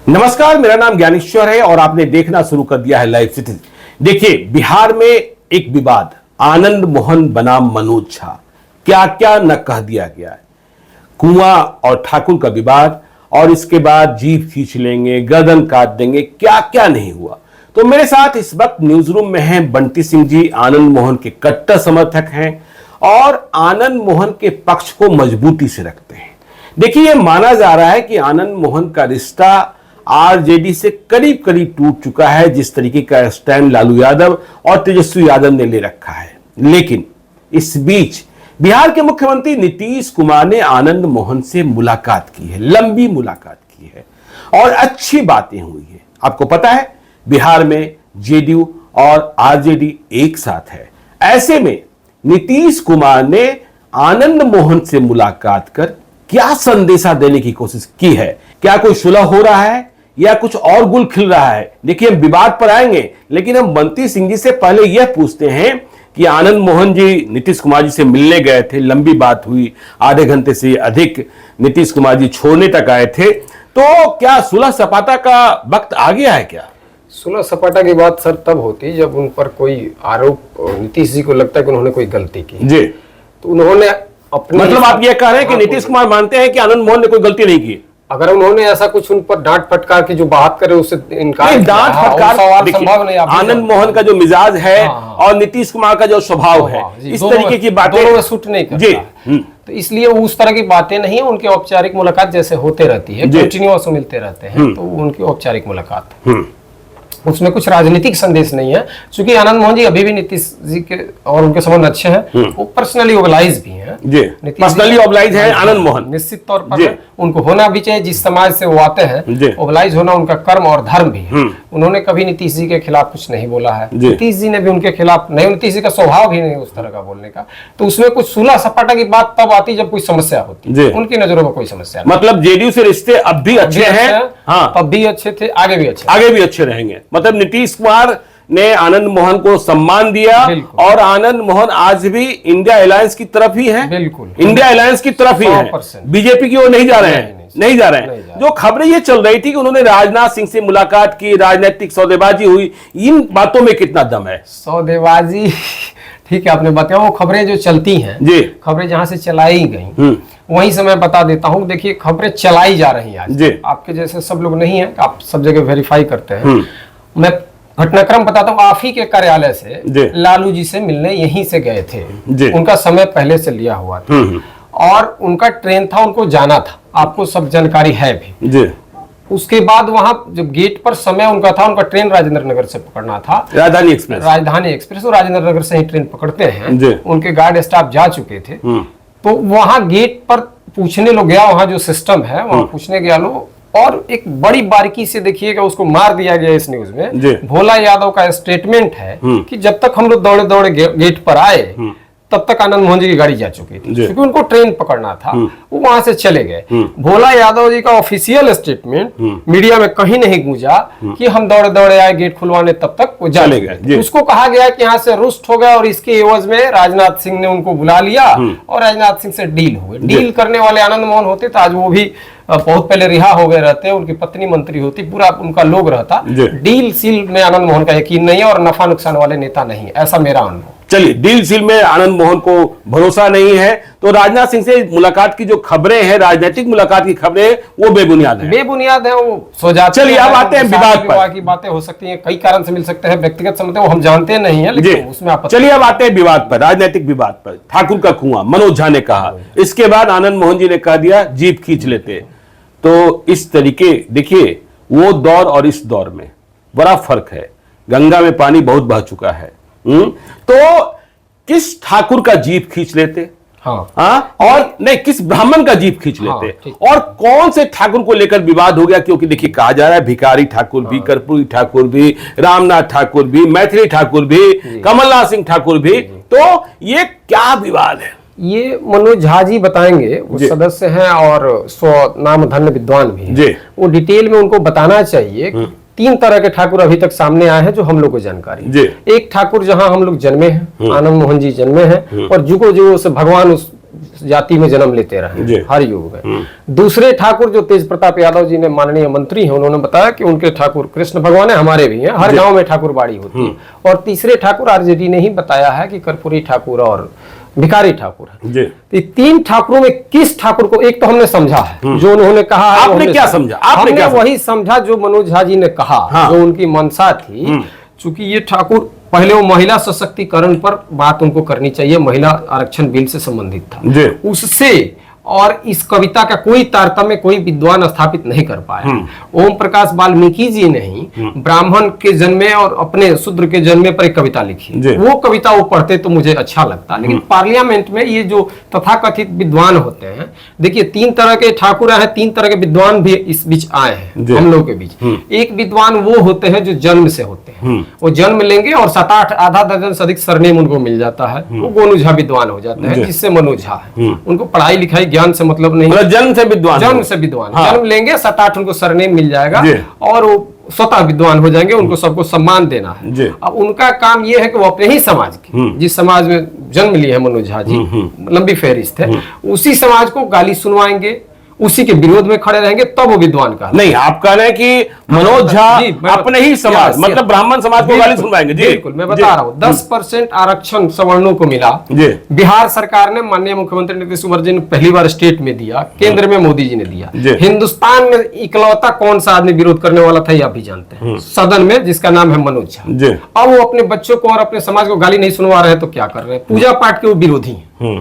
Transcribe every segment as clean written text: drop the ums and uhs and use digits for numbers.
नमस्कार, मेरा नाम ज्ञानेश्वर है और आपने देखना शुरू कर दिया है लाइव सिटी। देखिए, बिहार में एक विवाद, आनंद मोहन बनाम मनोज झा, क्या क्या न कह दिया गया है। कुआं और ठाकुर का विवाद और इसके बाद जीभ खींच लेंगे, गर्दन काट देंगे, क्या क्या नहीं हुआ। तो मेरे साथ इस वक्त न्यूज रूम में हैं बंटी सिंह जी, आनंद मोहन के कट्टर समर्थक हैं और आनंद मोहन के पक्ष को मजबूती से रखते हैं। देखिए, यह माना जा रहा है कि आनंद मोहन का रिश्ता आरजेडी से करीब करीब टूट चुका है, जिस तरीके का स्टैंड लालू यादव और तेजस्वी यादव ने ले रखा है। लेकिन इस बीच बिहार के मुख्यमंत्री नीतीश कुमार ने आनंद मोहन से मुलाकात की है, लंबी मुलाकात की है और अच्छी बातें हुई है। आपको पता है, बिहार में जेडीयू और आरजेडी एक साथ है। ऐसे में नीतीश कुमार ने आनंद मोहन से मुलाकात कर क्या संदेशा देने की कोशिश की है? क्या कोई सुलह हो रहा है या कुछ और गुल खिल रहा है? देखिए, हम विवाद पर आएंगे, लेकिन हम बंटी सिंह जी से पहले यह पूछते हैं कि आनंद मोहन जी नीतीश कुमार जी से मिलने गए थे, लंबी बात हुई, आधे घंटे से अधिक नीतीश कुमार जी छोड़ने तक आए थे, तो क्या सुलह सपाटा का वक्त आ गया है? क्या सुलह सपाटा की बात सर तब होती जब उन पर कोई आरोप, नीतीश जी को लगता है कि उन्होंने कोई गलती की जी, तो उन्होंने अपने, मतलब आप ये कह रहे हैं कि नीतीश कुमार मानते हैं कि आनंद मोहन ने कोई गलती नहीं की? अगर उन्होंने ऐसा कुछ उन पर डांट फटकार की जो बात करे उससे इनकार, डांट फटकार संभव नहीं। आनंद मोहन का जो मिजाज है और नीतीश कुमार का जो स्वभाव है, इस तरीके की बातें सूट नहीं करता। तो इसलिए उस तरह की बातें नहीं है। उनकी औपचारिक मुलाकात जैसे होते रहती है, कंटिन्यूअस मिलते रहते हैं, तो उनकी औपचारिक मुलाकात, उसमें कुछ राजनीतिक संदेश नहीं है। क्योंकि आनंद मोहन जी अभी भी नीतीश जी के और उनके संबंध अच्छे हैं, वो पर्सनली ओबलाइज भी हैं। पर्सनली ओबलाइज है आनंद मोहन, निश्चित तौर पर उनको होना भी चाहिए। जिस समाज से वो आते हैं, ओबलाइज होना उनका कर्म और धर्म भी है। उन्होंने कभी नीतीश जी के खिलाफ कुछ नहीं बोला है, नीतीश जी ने भी उनके खिलाफ नहीं, नीतीश जी का स्वभाव भी नहीं उस तरह का बोलने का। तो उसमें कुछ सुलह सपाटा की बात तब आती जब कोई समस्या होती, उनकी नजरों में कोई समस्या नहीं। मतलब जेडीयू से रिश्ते अब भी अच्छे हैं, तब भी अच्छे थे, आगे भी अच्छे रहेंगे। मतलब नीतीश कुमार ने आनंद मोहन को सम्मान दिया और आनंद मोहन आज भी इंडिया अलायंस की तरफ ही है, बिल्कुल इंडिया अलायंस की तरफ ही है, बीजेपी की ओर नहीं जा रहे हैं, नहीं जा रहे हैं। जो खबरें ये चल रही थी कि उन्होंने राजनाथ सिंह से मुलाकात की, राजनीतिक सौदेबाजी हुई, इन बातों में कितना दम है? सौदेबाजी ठीक है, आपने बताया। वो खबरें जो चलती हैं जी, खबरें जहां से चलाई गई वहीं से मैं बता देता हूं। देखिए, खबरें चलाई जा रही हैं आज, आपके जैसे सब लोग नहीं है, आप सब जगह वेरीफाई करते हैं। मैं घटनाक्रम बताता हूँ। आप ही के कार्यालय से लालू जी से मिलने यहीं से गए थे, उनका समय पहले से लिया हुआ था और उनका ट्रेन था, उनको जाना था, आपको सब जानकारी है भी। उसके बाद वहां जब गेट पर समय उनका था, उनका ट्रेन राजेंद्र नगर से पकड़ना था, राजधानी एक्सप्रेस, और राजेंद्र नगर से ही ट्रेन पकड़ते हैं। उनके गार्ड स्टाफ जा चुके थे, तो वहां गेट पर पूछने लोग गया, वहां जो सिस्टम है वहां पूछने गया लोग, और एक बड़ी बारीकी से देखिएगा, उसको मार दिया गया इस न्यूज में। भोला यादव का स्टेटमेंट है कि जब तक हम लोग दौड़े दौड़े गेट पर आए तब तक आनंद मोहन जी की गाड़ी जा चुकी थी, क्योंकि उनको ट्रेन पकड़ना था, वो वहां से चले गए। भोला यादव जी का ऑफिशियल स्टेटमेंट मीडिया में कहीं नहीं गूंजा कि हम दौड़े दौड़े आए गेट खुलवाने, तब तक वो चले गए। उसको कहा गया कि यहाँ से रुष्ट हो गया और इसके एवज में राजनाथ सिंह ने उनको बुला लिया और राजनाथ सिंह से डील हो गई। डील करने वाले आनंद मोहन होते तो आज वो भी बहुत पहले रिहा हो गए रहते, उनकी पत्नी मंत्री होती, पूरा उनका लोग रहता। डील सील में आनंद मोहन का यकीन नहीं है और नफा नुकसान वाले नेता नहीं, ऐसा मेरा अनुभव। चलिए, डील सील में आनंद मोहन को भरोसा नहीं है, तो राजनाथ सिंह से मुलाकात की जो खबरें हैं, राजनीतिक मुलाकात की खबरें, वो बेबुनियाद है, वो सो जाती। चलिए, अब आते हैं विवाद पर। की बातें हो सकती हैं, कई कारण से मिल सकते हैं, व्यक्तिगत संबंध वो हम जानते नहीं है, लेकिन उसमें चलिए अब आते हैं विवाद पर, राजनीतिक विवाद पर। ठाकुर का कुआं, मनोज झा ने कहा, इसके बाद आनंद मोहन जी ने कह दिया जीप खींच लेते। तो इस तरीके, देखिए, वो दौर और इस दौर में बड़ा फर्क है। गंगा में पानी बहुत बह चुका है। तो किस ठाकुर का जीप खींच लेते, और नहीं, किस ब्राह्मण का जीप खींच लेते, और कौन से ठाकुर को लेकर विवाद हो गया? क्योंकि देखिए, कहा जा रहा है भिखारी ठाकुर भी, कर्पूरी ठाकुर भी, रामनाथ ठाकुर भी, मैथिली ठाकुर भी, कमलनाथ सिंह ठाकुर भी। तो ये क्या विवाद है? ये मनोज झा जी बताएंगे, वो सदस्य हैं और नाम धन्य विद्वान भी हैं। वो डिटेल में उनको बताना चाहिए। 3 तरह के ठाकुर अभी तक सामने आए हैं जो हम लोग को जानकारी। एक ठाकुर जहां हम लोग जन्मे हैं, आनंद मोहन जी जन्मे हैं, और जुगो जुगो से भगवान उस जाति में जन्म लेते रहे हर युग में। दूसरे ठाकुर जो तेज प्रताप यादव जी ने, माननीय मंत्री हैं, उन्होंने बताया कि उनके ठाकुर कृष्ण भगवान है, हमारे भी हैं, हर गांव में ठाकुर बाड़ी होती है। और तीसरे ठाकुर आरजेडी ने ही बताया है कि कर्पूरी ठाकुर और भिखारी ठाकुर है। तो तीन ठाकुरों में किस ठाकुर को, एक तो हमने समझा है जो उन्होंने कहा है, आपने क्या समझा? हमने वही समझा जो मनोज झा जी ने कहा, जो उनकी मंशा थी। चूंकि ये ठाकुर पहले वो महिला सशक्तिकरण पर बात उनको करनी चाहिए, महिला आरक्षण बिल से संबंधित था, उससे और इस कविता का कोई तारतम्य कोई विद्वान स्थापित नहीं कर पाया। ओम प्रकाश वाल्मीकि जी ने ही ब्राह्मण के जन्मे और अपने शूद्र के जन्मे पर एक कविता लिखी। वो कविता वो पढ़ते तो मुझे अच्छा लगता, लेकिन पार्लियामेंट में ये जो तथाकथित विद्वान होते हैं, देखिए 3 तरह के ठाकुर हैं, 3 तरह के विद्वान भी इस बीच आए हैं हम लोग के बीच। एक विद्वान वो होते हैं जो जन्म से होते हैं, वो जन्म लेंगे और 7-8 आधा दर्जन से अधिक सरनेम उनको मिल जाता है, वो गोनू झा विद्वान हो जाते हैं, जिससे मनोज झा है। उनको पढ़ाई लिखाई ज्ञान से मतलब नहीं, जन्म से विद्वान, जन्म लेंगे, 7-8 उनको सरनेम मिल जाएगा और वो स्वतः विद्वान हो जाएंगे, उनको सबको सम्मान देना है। अब उनका काम ये है कि वो अपने ही समाज की, जिस समाज में जन्म लिए है मनोज झा जी, लंबी फहरिस्त है, उसी समाज को गाली सुनवाएंगे, उसी के विरोध में खड़े रहेंगे, तब वो विद्वान का नहीं। आप कह रहे हैं कि मनोज झा अपने ही समाज, मतलब ब्राह्मण समाज को गाली सुनवाएंगे। जी बिल्कुल, मैं बता रहा हूँ। 10% आरक्षण सवर्णों को मिला, बिहार सरकार ने, माननीय मुख्यमंत्री नीतीश कुमार जी ने पहली बार स्टेट में दिया, केंद्र में मोदी जी ने दिया। हिंदुस्तान में इकलौता कौन सा आदमी विरोध करने वाला था ये आप भी जानते हैं, सदन में, जिसका नाम है मनोज झा। अब वो अपने बच्चों को और अपने समाज को गाली नहीं सुनवा रहे तो क्या कर रहे हैं? पूजा पाठ के वो विरोधी हैं।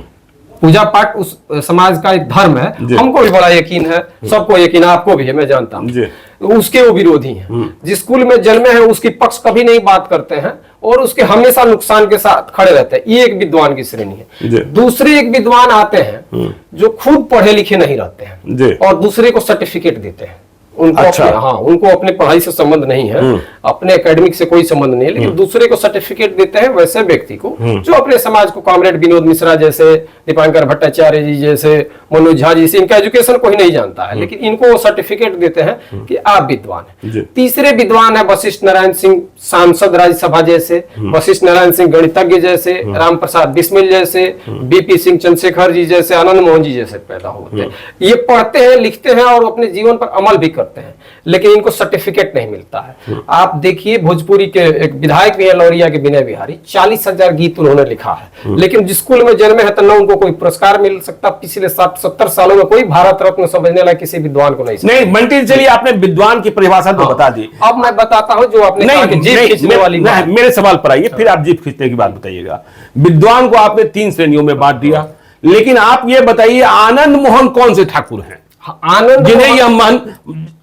पूजा पाठ उस समाज का एक धर्म है, हमको भी बड़ा यकीन है, सबको यकीन है, आपको भी है, मैं जानता हूँ। उसके वो विरोधी हैं। जिस स्कूल में जन्मे हैं उसकी पक्ष कभी नहीं बात करते हैं और उसके हमेशा नुकसान के साथ खड़े रहते हैं। ये एक विद्वान की श्रेणी है। दूसरे एक विद्वान आते हैं जो खुद पढ़े लिखे नहीं रहते हैं और दूसरे को सर्टिफिकेट देते हैं। उनको अच्छा। उनको अपने पढ़ाई से संबंध नहीं है, अपने एकेडमिक से कोई संबंध नहीं है, लेकिन दूसरे को सर्टिफिकेट देते हैं वैसे व्यक्ति को जो अपने समाज को, कॉमरेड विनोद मिश्रा जैसे, दीपांकर भट्टाचार्य जी जैसे, मनोज झा जी से, इनका एजुकेशन कोई नहीं जानता है, लेकिन इनको वो सर्टिफिकेट देते हैं कि आप विद्वान हैं। तीसरे विद्वान है वशिष्ठ नारायण सिंह, सांसद राज्यसभा जैसे, वशिष्ठ नारायण सिंह गणितज्ञ जैसे, राम प्रसाद बिस्मिल जैसे, बीपी सिंह चंद्रशेखर जी जैसे, आनंद मोहन जी जैसे पैदा होते हैं। ये पढ़ते हैं, लिखते हैं और अपने जीवन पर अमल भी करते हैं, लेकिन इनको सर्टिफिकेट नहीं मिलता है। आप देखिए भोजपुरी के एक विधायक भी है लौरिया के, विनय बिहारी, 40,000 गीत उन्होंने लिखा है, लेकिन जिस स्कूल में जन्मे है तो न उनको कोई पुरस्कार मिल सकता। पिछले 70 सालों में कोई भारत रत्न समझने वाला किसी विद्वान को नहीं। बंटी, चलिए आपने विद्वान की परिभाषा तो बता दी, अब मैं बताता हूँ जो आपने कहा कि जीभ खींचने वाली बात। मेरे सवाल पर आइए, फिर आप जीभ खींचने की बात बताइएगा। विद्वान को आपने 3 श्रेणियों में बांट दिया, लेकिन आप ये बताइए आनंद मोहन कौन से ठाकुर हैं? आनंद, जिन्हें यह मन,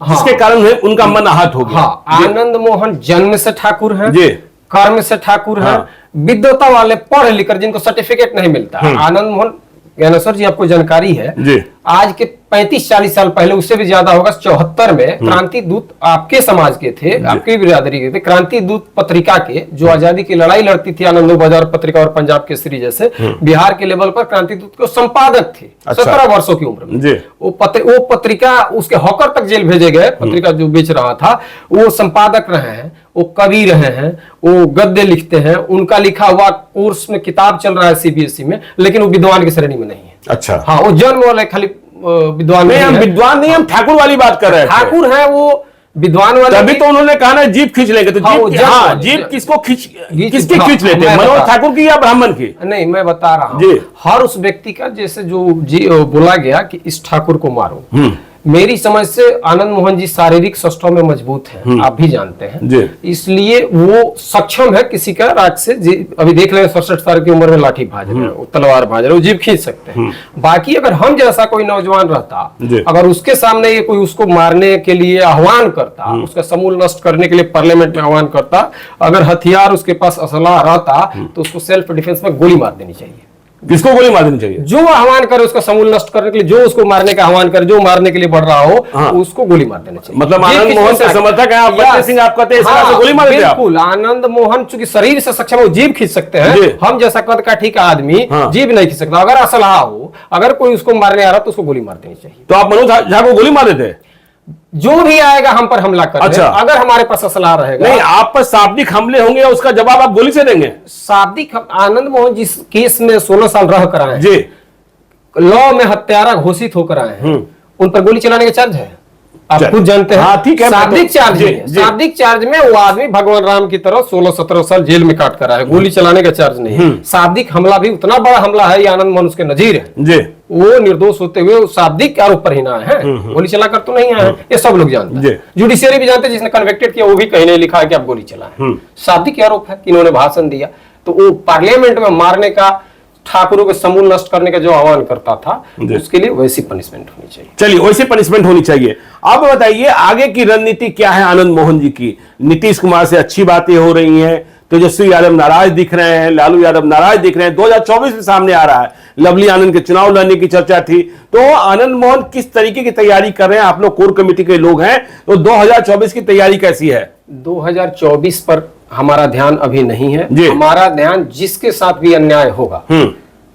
जिसके कारण उनका मन आहत हो गया। आनंद मोहन जन्म से ठाकुर हैं, कर्म से ठाकुर हैं, विद्वता वाले, पढ़ लिखकर जिनको सर्टिफिकेट नहीं मिलता। आनंद मोहन ज्ञानेश्वर जी, आपको जानकारी है, आज के 35-40 साल पहले, उससे भी ज्यादा होगा, 74 में क्रांति दूत आपके समाज के थे, आपकी बिरादरी के थे, क्रांति दूत पत्रिका के, जो आजादी की लड़ाई लड़ती थी, आनंदो बाजार पत्रिका और पंजाब केसरी जैसे, बिहार के लेवल पर क्रांति दूत के संपादक थे। 17 वर्षों की उम्र में वो पत्रिका, उसके हॉकर तक जेल भेजे गए, पत्रिका जो बेच रहा था, वो संपादक रहे हैं, वो कवि रहे हैं, वो गद्य लिखते हैं, उनका लिखा हुआ कोर्स में किताब चल रहा है CBSE में, लेकिन वो विद्वान की श्रेणी में नहीं है। अच्छा, हाँ, वो जन्म वाले खाली विद्वान नहीं, हम विद्वान नहीं, हम ठाकुर वाली बात कर रहे हैं। ठाकुर है वो विद्वान वाले, तभी तो उन्होंने कहा ना जीभ खींच लेंगे, तो जीभ किसको किसकी खींच लेते हैं? मनोज ठाकुर की या ब्राह्मण की? नहीं, मैं बता रहा हूँ हर उस व्यक्ति का, जैसे जो बोला गया कि इस ठाकुर को मारो। मेरी समझ से आनंद मोहन जी शारीरिक शस्त्रों में मजबूत हैं, आप भी जानते हैं, इसलिए वो सक्षम है किसी का राग से। अभी देख रहे हैं 67 साल की उम्र में लाठी भाज रहे हैं, तलवार भाज रहे हैं, वो जीभ खींच सकते हैं। बाकी अगर हम जैसा कोई नौजवान रहता, अगर उसके सामने ये कोई उसको मारने के लिए आह्वान करता, उसका समूल नष्ट करने के लिए पार्लियामेंट में आह्वान करता, अगर हथियार उसके पास असला रहता, तो उसको सेल्फ डिफेंस में गोली मार देनी चाहिए। किसको गोली मार देनी चाहिए? जो आह्वान करे उसका समूल नष्ट करने के लिए, जो उसको मारने का आह्वान करे, जो मारने के लिए बढ़ रहा हो, उसको गोली मार देना चाहिए। मतलब आनंद मोहन के समर्थक हैं आप, बच्चे सिंह आप कहते हैं, इस तरह से गोली मार देते हैं आप? बिल्कुल, आनंद मोहन चूंकि शरीर से सक्षम है, जीभ खींच सकते हैं। हम जैसा कद का ठीक आदमी जीभ नहीं खींच सकता। अगर असलहा हो, अगर कोई उसको मारने आ रहा तो उसको गोली मार देनी चाहिए। तो आप मनोज झा को गोली मार देते हैं? जो भी आएगा हम पर हमला करने, अच्छा। अगर हमारे पास असलहा रहेगा। नहीं, आप पर शाब्दिक हमले होंगे, उसका जवाब आप गोली से देंगे? शाब्दिक, आनंद मोहन जिस केस में 16 साल रह कर आए, लॉ में हत्यारा घोषित होकर आए हैं, उन पर गोली चलाने का चार्ज है, आप खुद जानते हैं। हाँ, ठीक है, शाब्दिक चार्ज में, शाब्दिक चार्ज में वो आदमी भगवान राम की तरह 16-17 साल जेल में काट कर आया, गोली चलाने का चार्ज नहीं है। शाब्दिक हमला भी उतना बड़ा हमला है, ये आनंद मोहन उसके नजीर है जी। वो निर्दोष होते हुए शाब्दिक आरोप पर ही ना है, गोली चला कर तो नहीं आए, ये सब लोग जानते हैं, जुडिशियरी भी जानते हैं, जिसने कन्विक्टेड किया वो भी कहीं नहीं लिखा है कि आप गोली चलाएं। शाब्दिक आरोप है कि इन्होंने भाषण दिया, तो वो पार्लियामेंट में मारने का, ठाकुरों के समूल नष्ट करने का जो आह्वान करता था, उसके लिए वैसी पनिशमेंट होनी चाहिए। चलिए, वैसी पनिशमेंट होनी चाहिए। अब बताइए आगे की रणनीति क्या है आनंद मोहन जी की? नीतीश कुमार से अच्छी बातें हो रही हैं, तेजस्वी यादव नाराज दिख रहे हैं, लालू यादव नाराज दिख रहे हैं, 2024 में सामने आ रहा है, लवली आनंद के चुनाव लड़ने की चर्चा थी, तो आनंद मोहन किस तरीके की तैयारी कर रहे हैं? आप लोग कोर कमेटी के लोग हैं, तो 2024 की तैयारी कैसी है? 2024 पर हमारा ध्यान अभी नहीं है, हमारा ध्यान जिसके साथ भी अन्याय होगा,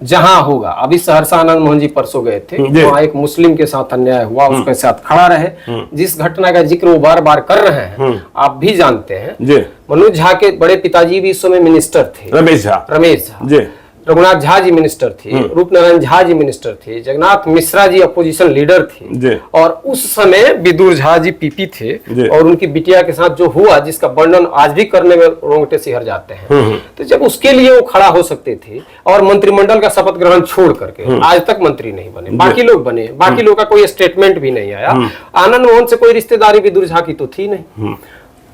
जहां होगा। अभी सहरसा आनंद मोहन जी परसों गए थे, वहां एक मुस्लिम के साथ अन्याय हुआ, उसके साथ खड़ा रहे। जिस घटना का जिक्र वो बार बार कर रहे हैं, आप भी जानते हैं, मनोज झा के बड़े पिताजी भी इस समय मिनिस्टर थे, रमेश झा, रघुनाथ झा जी मिनिस्टर थे, रूपनारायण झा जी मिनिस्टर थे, जगन्नाथ मिश्रा जी अपोजिशन लीडर थे, और उस समय विदुर झा जी पीपी थे, और उनकी बिटिया के साथ जो हुआ, जिसका वर्णन आज भी करने में रोंगटे सिहर जाते हैं। तो जब उसके लिए वो खड़ा हो सकते थे, और मंत्रिमंडल का शपथ ग्रहण छोड़ करके आज तक मंत्री नहीं बने, बाकी लोग बने, बाकी लोग का कोई स्टेटमेंट भी नहीं आया। आनंद मोहन से कोई रिश्तेदारी विदुर झा की तो थी नहीं,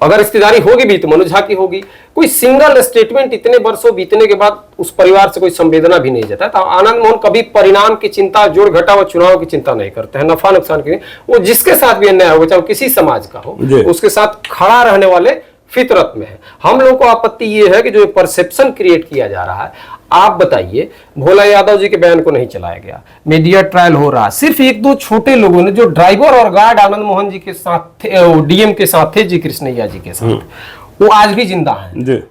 अगर रिश्तेदारी होगी भी तो मनोज झा की होगी। कोई सिंगल स्टेटमेंट इतने वर्षों बीतने के बाद उस परिवार से कोई संवेदना भी नहीं जाता। तो आनंद मोहन कभी परिणाम की चिंता, जोड़ घटाव और चुनाव की चिंता नहीं करते हैं, नफा नुकसान की। वो जिसके साथ भी अन्याय हो, चाहे किसी समाज का हो, उसके साथ खड़ा रहने वाले फितरत में है। हम लोगों को आपत्ति ये है कि जो परसेप्शन क्रिएट किया जा रहा है, आप बताइए, भोला यादव जी के बयान को नहीं चलाया गया, मीडिया ट्रायल हो रहा, सिर्फ एक दो छोटे लोगों ने, जो ड्राइवर और गार्ड आनंद मोहन जी के साथ थे, डीएम के साथ थे, जी कृष्णैया जी के साथ, वो आज भी जिंदा है,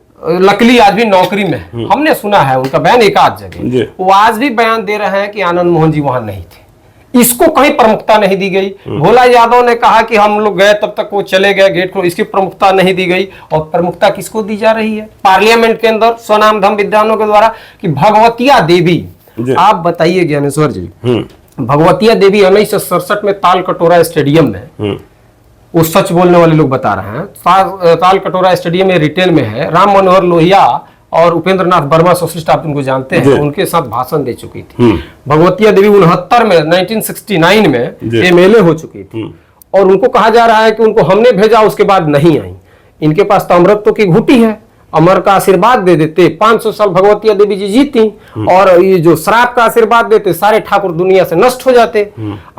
लकली आज भी नौकरी में है। हमने सुना है उनका बयान एक आध जगह, वो आज भी बयान दे रहे हैं कि आनंद मोहन जी वहां नहीं थे। इसको कहीं प्रमुखता नहीं दी गई। भोला यादव ने कहा कि हम लोग गए तब तक वो चले गए, गेट को, इसकी प्रमुखता नहीं दी गई। और प्रमुखता किसको दी जा रही है पार्लियामेंट के अंदर स्वनाम धम विद्वानों के द्वारा, कि भगवतिया देवी। आप बताइए ज्ञानेश्वर जी, भगवतिया देवी 1967 में ताल कटोरा स्टेडियम में, वो सच बोलने वाले लोग बता रहे हैं, ताल कटोरा स्टेडियम में रिटेल में है, राम मनोहर लोहिया और उपेंद्र नाथ वर्मा सोशलिस्ट, आप उनको जानते हैं, उनके साथ भाषण दे चुकी थी। भगवतिया देवी 69 में 1969 में एमएलए हो चुकी थी, और उनको कहा जा रहा है कि उनको हमने भेजा, उसके बाद नहीं आई। इनके पास तो अमृतत्व की घुटी है, अमर का आशीर्वाद दे देते, 500 साल भगवतिया देवी जी जीती, और ये जो श्राप का आशीर्वाद देते, सारे ठाकुर दुनिया से नष्ट हो जाते।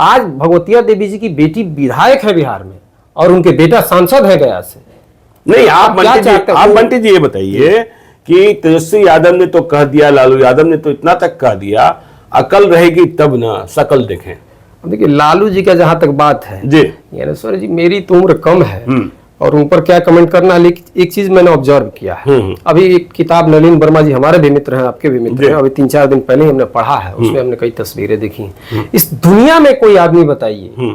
आज भगवतिया देवी जी की बेटी विधायक है बिहार में, और उनके बेटा सांसद है गया से। नहीं, आप बंटी जी ये बताइए कि तेजस्वी यादव ने तो कह दिया, लालू यादव ने तो इतना तक कह दिया, अकल रहेगी तब ना शकल देखें। देखिए, लालू जी का जहां तक बात है जी, ज्ञानेश्वर जी, मेरी तो उम्र कम है, और उन पर क्या कमेंट करना, लेकिन एक चीज मैंने ऑब्जर्व किया है। अभी एक किताब नलिन वर्मा जी, हमारे भी मित्र हैं, आपके भी मित्र हैं, अभी 3-4 दिन पहले हमने पढ़ा है, उसमें हमने कई तस्वीरें देखी। इस दुनिया में कोई आदमी बताइए,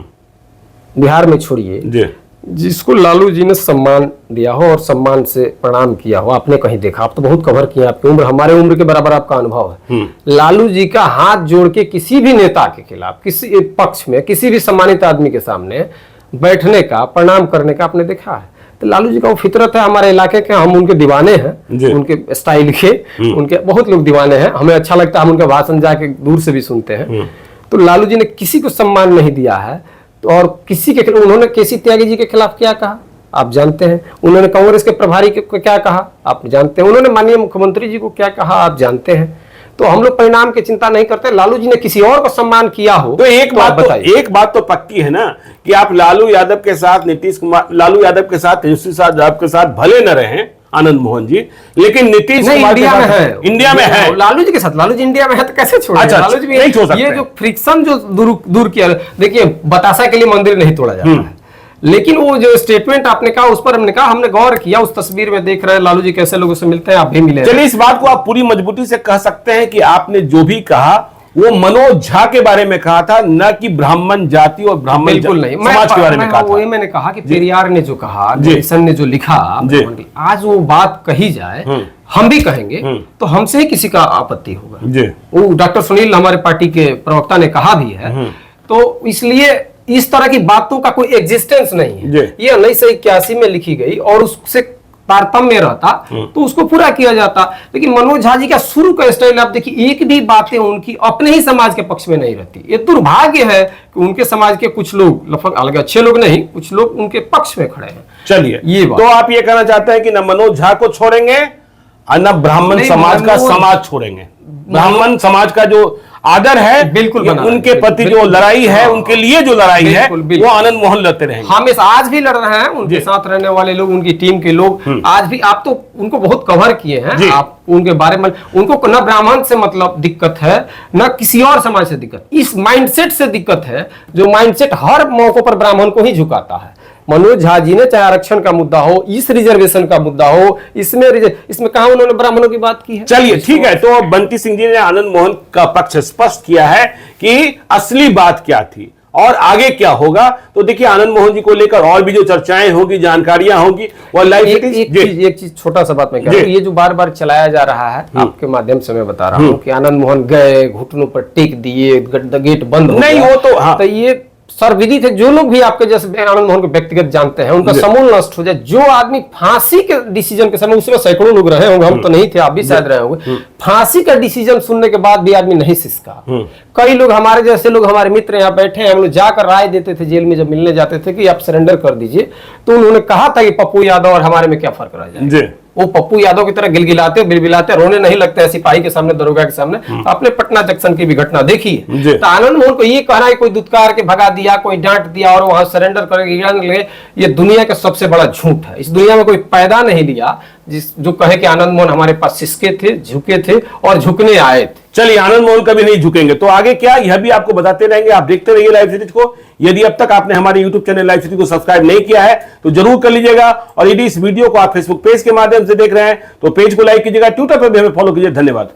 बिहार में छोड़िए, जिसको लालू जी ने सम्मान दिया हो और सम्मान से प्रणाम किया हो, आपने कहीं देखा? आप तो बहुत कवर किए, आपकी उम्र हमारे उम्र के बराबर आपका अनुभव है। लालू जी का हाथ जोड़ के किसी भी नेता के खिलाफ, किसी पक्ष में, किसी भी सम्मानित आदमी के सामने बैठने का, प्रणाम करने का आपने देखा है? तो लालू जी का वो फितरत है हमारे इलाके के, हम उनके दीवाने हैं, उनके स्टाइल के, उनके बहुत लोग दीवाने हैं, हमें अच्छा लगता है, हम उनके भाषण जाके दूर से भी सुनते हैं। तो लालू जी ने किसी को सम्मान नहीं दिया है, और किसी के, उन्होंने केसी त्यागी जी के खिलाफ क्या कहा आप जानते हैं, उन्होंने कांग्रेस के प्रभारी को क्या कहा आप जानते हैं, उन्होंने माननीय मुख्यमंत्री जी को क्या कहा आप जानते हैं। तो हम लोग परिणाम की चिंता नहीं करते। लालू जी ने किसी और को सम्मान किया हो तो एक बात तो पक्की है ना, कि आप लालू यादव के साथ, नीतीश कुमार, लालू यादव के साथ, तेजस्वी यादव के साथ भले न रहे आनंद मोहन जी, लेकिन नीतीश कुमार इंडिया में है, लालू जी के साथ, लालू जी इंडिया में है तो कैसे छोड़? अच्छा, लालू जी नहीं छोड़ सकते। ये जो फ्रिक्शन जो दूर किया, देखिए बतासा के लिए मंदिर नहीं तोड़ा जाता है, लेकिन वो जो स्टेटमेंट आपने कहा, उस पर हमने कहा, हमने गौर किया, उस तस्वीर में देख रहे हैं लालू जी कैसे लोगों से मिलते हैं, आप भी मिले। चलिए, इस बात को आप पूरी मजबूती से कह सकते हैं कि आपने जो भी कहा वो मनोज झा के बारे में कहा था, न कि ब्राह्मण जाति और ब्राह्मण बिल्कुल नहीं, समाज के बारे में कहा था। वही मैंने कहा कि पेरियार ने जो कहा, ने जो लिखा, आज वो बात कही जाए हम भी कहेंगे तो हमसे ही किसी का आपत्ति होगा जी। वो डॉक्टर सुनील हमारे पार्टी के प्रवक्ता ने कहा भी है। तो इसलिए इस तरह की बातों का कोई एग्जिस्टेंस नहीं है। ये 1981 में लिखी गई और उससे तारतम्य रहता तो उसको पूरा किया जाता। लेकिन मनोज झा जी का शुरू का स्टाइल आप देखिए, एक भी बातें उनकी अपने ही समाज के पक्ष में नहीं रहती। ये दुर्भाग्य है कि उनके समाज के कुछ लोग, लगभग अलग अच्छे लोग नहीं, कुछ लोग उनके पक्ष में खड़े हैं। चलिए, ये तो आप ये कहना चाहते हैं कि न मनोज झा को छोड़ेंगे और न ब्राह्मण समाज का समाज छोड़ेंगे। ब्राह्मण समाज का जो आदर है, बिल्कुल उनके प्रति जो लड़ाई है, उनके लिए जो लड़ाई है, वो आनंद मोहन लड़ते रहेंगे। हम इस आज भी लड़ रहे हैं, उनके साथ रहने वाले लोग, उनकी टीम के लोग आज भी। आप तो उनको बहुत कवर किए हैं, आप उनके बारे में, उनको न ब्राह्मण से मतलब दिक्कत है न किसी और समाज से दिक्कत, इस माइंडसेट से दिक्कत है जो माइंडसेट हर मौकों पर ब्राह्मण को ही झुकाता है। मनोज झा जी ने चाहे आरक्षण का मुद्दा हो, इस रिजर्वेशन का मुद्दा हो, इसमें कहा उन्होंने ब्राह्मणों की बात की है। चलिए ठीक है, तो बंटी सिंह जी ने आनंद मोहन का पक्ष स्पष्ट किया है कि असली बात क्या थी और आगे क्या होगा। तो देखिए, आनंद मोहन जी को लेकर और भी जो चर्चाएं होगी, जानकारियां होगी, वो लाइव एक चीज छोटा सा बात मैं कह रहा हूं, ये जो बार बार चलाया जा रहा है, आपके माध्यम से मैं बता रहा हूं कि आनंद मोहन गए, घुटनों पर टेक दिए, गेट बंद हो नहीं, वो तो तो ये सर्वविदित है। जो लोग भी आपके जैसे आनंद मोहन को व्यक्तिगत जानते हैं, उनका समूल नष्ट हो जाए। जो आदमी फांसी के डिसीजन के समय, उसमें सैकड़ों लोग रहे होंगे, हम तो नहीं थे, आप भी शायद रहे होंगे, फांसी का डिसीजन सुनने के बाद भी आदमी नहीं सिसका। कई लोग, हमारे जैसे लोग, हमारे मित्र यहाँ बैठे हैं, हम लोग जाकर राय देते थे जेल में जब मिलने जाते थे कि आप सरेंडर कर दीजिए, तो उन्होंने कहा था कि पप्पू यादव और हमारे में क्या फर्क रह जाए। वो पप्पू यादव की तरह गिलगिलाते बिलबिलाते रोने नहीं लगते हैं सिपाही के सामने, दरोगा के सामने। तो आपने पटना जंक्शन की भी घटना देखी है। तो आनंद मोहन को ये कहना है कोई दुत्कार के भगा दिया, कोई डांट दिया और वहां सरेंडर करके, ये दुनिया का सबसे बड़ा झूठ है। इस दुनिया में कोई पैदा नहीं लिया जो कहे कि आनंद मोहन हमारे पास सिसके थे, झुके थे और झुकने आए थे। चलिए, आनंद मोहन कभी नहीं झुकेंगे। तो आगे क्या, यह भी आपको बताते रहेंगे। आप देखते रहिए लाइव सिटीज को। यदि अब तक आपने हमारे YouTube चैनल लाइव सिटीज को सब्सक्राइब नहीं किया है तो जरूर कर लीजिएगा। और यदि इस वीडियो को आप फेसबुक पेज के माध्यम से देख रहे हैं तो पेज को लाइक कीजिएगा, ट्विटर पर भी हमें फॉलो कीजिए। धन्यवाद।